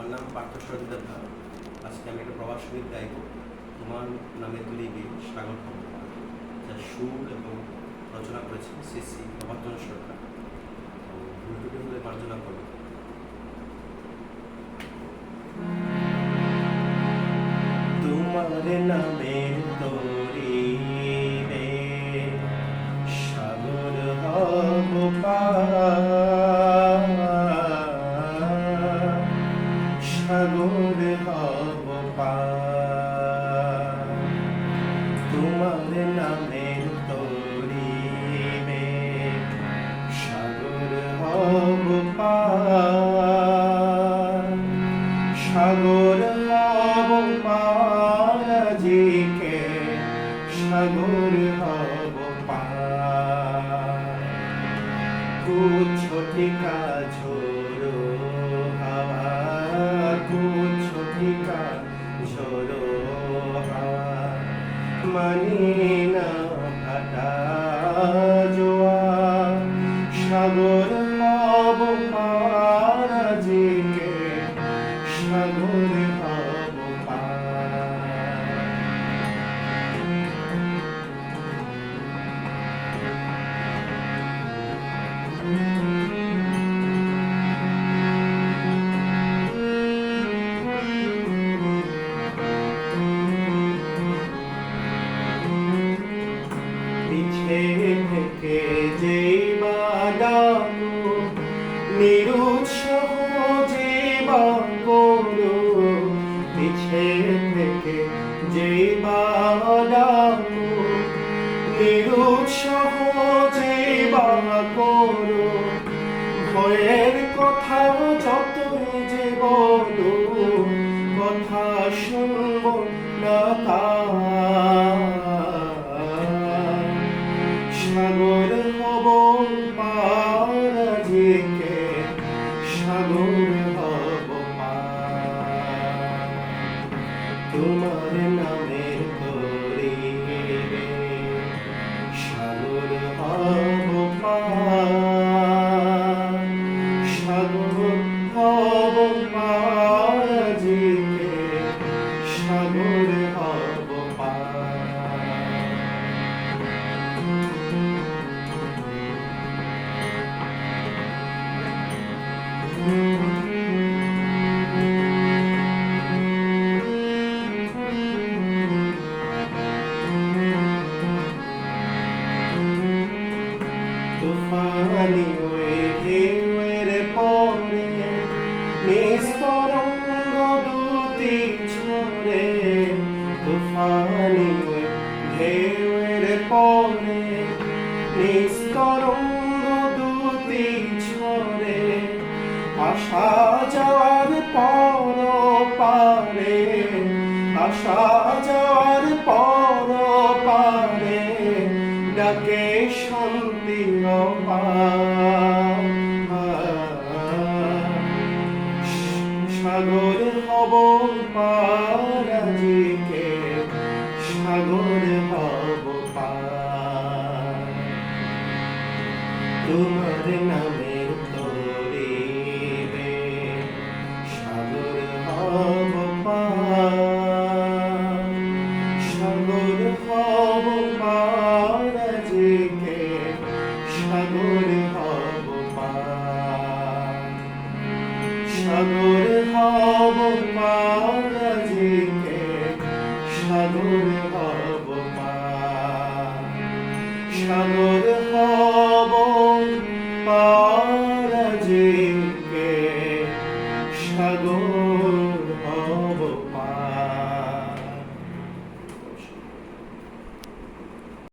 আমার নাম পার্থ সরজিৎ ধর। আজকে আমি একটা প্রবাস সঙ্গীত গাইব, তোমার নামে তৈরি গিয়ে সাগর খন্দকার, যার সুর এবং রচনা করেছে শ্রী প্রভাতন সরকার। তো ভুল ত্রুটি হলে মার্জনা করবে। তোমার নামে তৈরি রে সাগর হব পার, সাগর হব পার। তোমার নামে তৈরি রে সাগর হব পার, সাগর হব পার আজিকে, সাগর হব পার। কুছ টিকা ঝোড়ো হাওয়া, কুছ টিকা ঝোড়ো হাওয়া, মানি না ফাটা জোয়ার। সাগর হব পার আজিকে, সাগর হব পার। পিছে থেকে যেই বাদামু নিরুৎসাহ যে বাগরু, পিছে থেকে যেই বাদামু নিরুৎসাহ যে বাগরু, ভয়ের কথা যতই যে বলো কথা শুনব না তার। সাগর হব পার আজিকে, সাগর হব পার। তোমার নামের তরি রে সাগর হব পার, সাগর হব পার আজিকে, সাগর হব পার। তুফানি ওই ঢেউয়ের পরে নিস্তরঙ্গ দুটি ঝরে, তুফানি ওই ঢেউয়ের পরে নিস্তরঙ্গ দুটি ঝরে, আসা যাওয়ার পর পারে, আসা যাওয়ার পর পারে, ডাকে শান্তি অপার। সাগর হব পার আজিকে, সাগর হব পার। তোমার নামের তরি রে সাগর হব পার, সাগর হব পার আজিকে, সাগর হব পার। সাগর হব পার আজিকে, সাগর হব পার, সাগর হব পার।